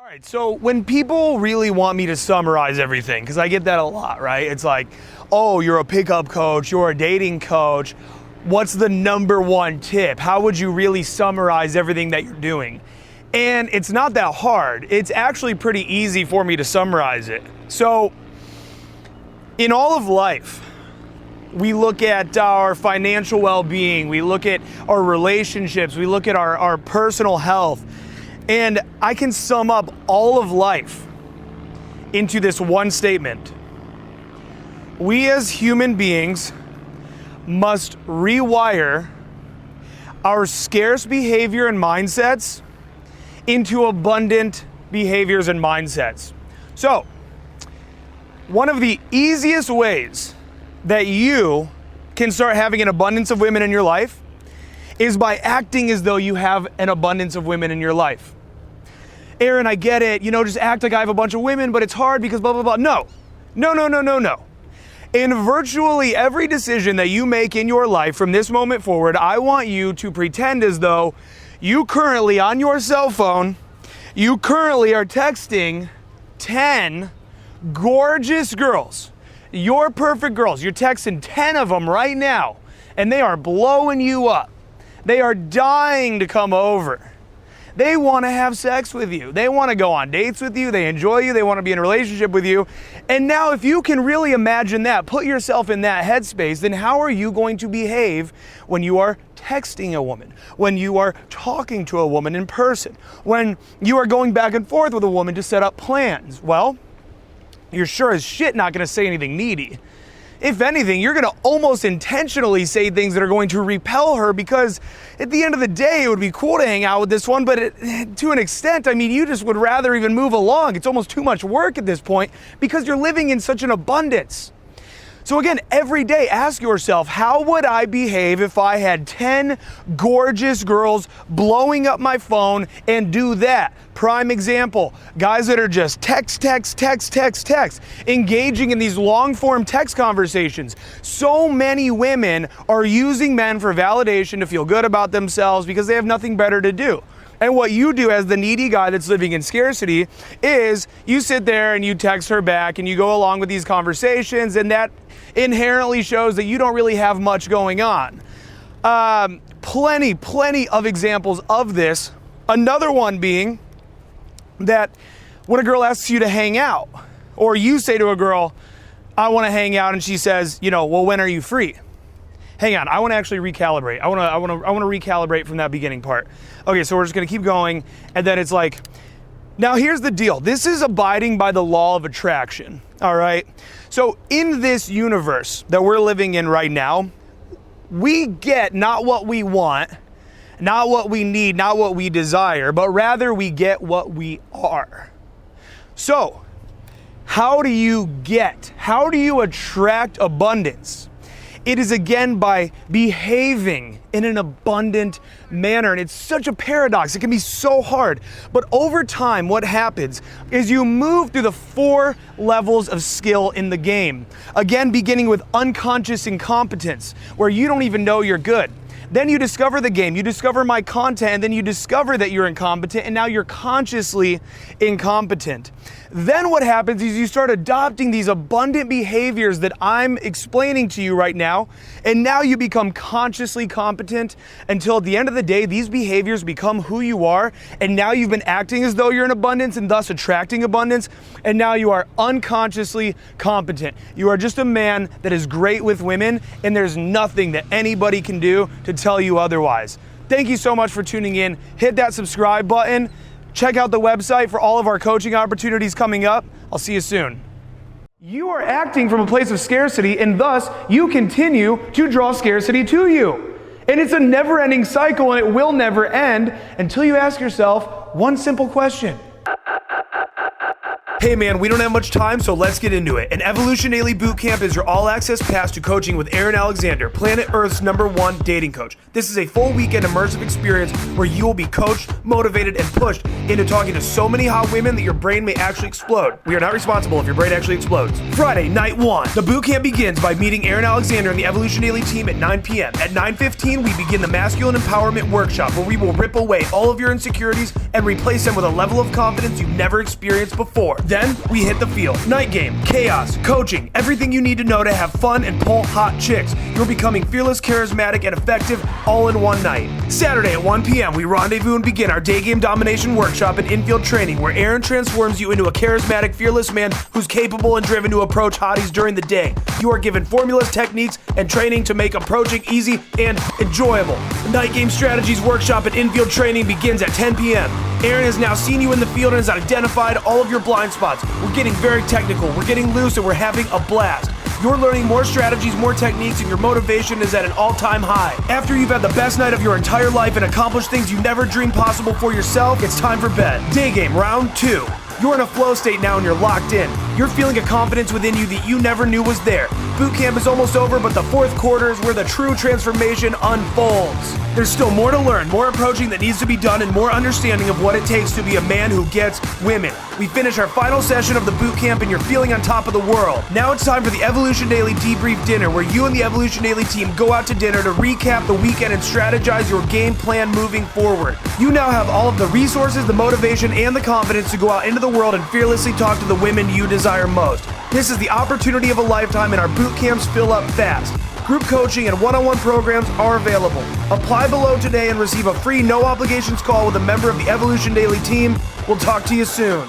All right, so when people really want me to summarize everything, because I get that a lot, right? It's like, oh, you're a pickup coach, you're a dating coach. What's the number one tip? How would you really summarize everything that you're doing? And it's not that hard. It's actually pretty easy for me to summarize it. So, in all of life, we look at our financial well-being, we look at our relationships, we look at our personal health. And I can sum up all of life into this one statement. We as human beings must rewire our scarce behavior and mindsets into abundant behaviors and mindsets. So, one of the easiest ways that you can start having an abundance of women in your life is by acting as though you have an abundance of women in your life. Aaron, I get it, just act like I have a bunch of women, but it's hard because blah, blah, blah. No. In virtually every decision that you make in your life from this moment forward, I want you to pretend as though you currently, on your cell phone, you currently are texting 10 gorgeous girls. Your perfect girls. You're texting 10 of them right now, and they are blowing you up. They are dying to come over. They want to have sex with you. They want to go on dates with you. They enjoy you. They want to be in a relationship with you. And now if you can really imagine that, put yourself in that headspace, then how are you going to behave when you are texting a woman, when you are talking to a woman in person, when you are going back and forth with a woman to set up plans? Well, you're sure as shit not going to say anything needy. If anything, you're going to almost intentionally say things that are going to repel her, because at the end of the day, it would be cool to hang out with this one, but to an extent, you just would rather even move along. It's almost too much work at this point because you're living in such an abundance. So again, every day ask yourself, how would I behave if I had 10 gorgeous girls blowing up my phone and do that? Prime example, guys that are just text, engaging in these long-form text conversations. So many women are using men for validation to feel good about themselves because they have nothing better to do. And what you do as the needy guy that's living in scarcity is you sit there and you text her back and you go along with these conversations, and that inherently shows that you don't really have much going on. Plenty of examples of this. Another one being that when a girl asks you to hang out, or you say to a girl, I want to hang out, and she says, well, when are you free? Hang on, I want to actually recalibrate. I want to recalibrate from that beginning part. Okay, so we're just going to keep going, and then it's like, now here's the deal. This is abiding by the law of attraction, all right? So in this universe that we're living in right now, we get not what we want, not what we need, not what we desire, but rather we get what we are. So, how do you attract abundance? It is again by behaving in an abundant manner. And it's such a paradox. It can be so hard. But over time, what happens is you move through the 4 levels of skill in the game. Again, beginning with unconscious incompetence, where you don't even know you're good. Then you discover the game, you discover my content, and then you discover that you're incompetent, and now you're consciously incompetent. Then what happens is you start adopting these abundant behaviors that I'm explaining to you right now, and now you become consciously competent until at the end of the day, these behaviors become who you are, and now you've been acting as though you're in abundance and thus attracting abundance, and now you are unconsciously competent. You are just a man that is great with women, and there's nothing that anybody can do to tell you otherwise. Thank you so much for tuning in. Hit that subscribe button. Check out the website for all of our coaching opportunities coming up. I'll see you soon. You are acting from a place of scarcity, and thus you continue to draw scarcity to you. And it's a never-ending cycle, and it will never end until you ask yourself one simple question. Hey man, we don't have much time, so let's get into it. An Evolution Daily Bootcamp is your all-access pass to coaching with Aaron Alexander, Planet Earth's #1 dating coach. This is a full weekend immersive experience where you will be coached, motivated, and pushed into talking to so many hot women that your brain may actually explode. We are not responsible if your brain actually explodes. Friday, night 1. The bootcamp begins by meeting Aaron Alexander and the Evolution Daily team at 9 p.m. At 9:15, we begin the Masculine Empowerment Workshop, where we will rip away all of your insecurities and replace them with a level of confidence you've never experienced before. Then, we hit the field. Night game, chaos, coaching, everything you need to know to have fun and pull hot chicks. You're becoming fearless, charismatic, and effective all in one night. Saturday at 1 p.m., we rendezvous and begin our day game domination workshop and infield training, where Aaron transforms you into a charismatic, fearless man who's capable and driven to approach hotties during the day. You are given formulas, techniques, and training to make approaching easy and enjoyable. The night game strategies workshop and infield training begins at 10 p.m. Aaron has now seen you in the field and has identified all of your blind spots. We're getting very technical, we're getting loose, and we're having a blast. You're learning more strategies, more techniques, and your motivation is at an all-time high. After you've had the best night of your entire life and accomplished things you never dreamed possible for yourself, it's time for bed. Day game, round 2. You're in a flow state now and you're locked in. You're feeling a confidence within you that you never knew was there. Boot camp is almost over, but the fourth quarter is where the true transformation unfolds. There's still more to learn, more approaching that needs to be done, and more understanding of what it takes to be a man who gets women. We finish our final session of the boot camp and you're feeling on top of the world. Now it's time for the Evolution Daily Debrief Dinner, where you and the Evolution Daily team go out to dinner to recap the weekend and strategize your game plan moving forward. You now have all of the resources, the motivation, and the confidence to go out into the world and fearlessly talk to the women you desire most. This is the opportunity of a lifetime, and our boot camps fill up fast. Group coaching and one-on-one programs are available. Apply below today and receive a free no obligations call with a member of the Evolution Daily team. We'll talk to you soon.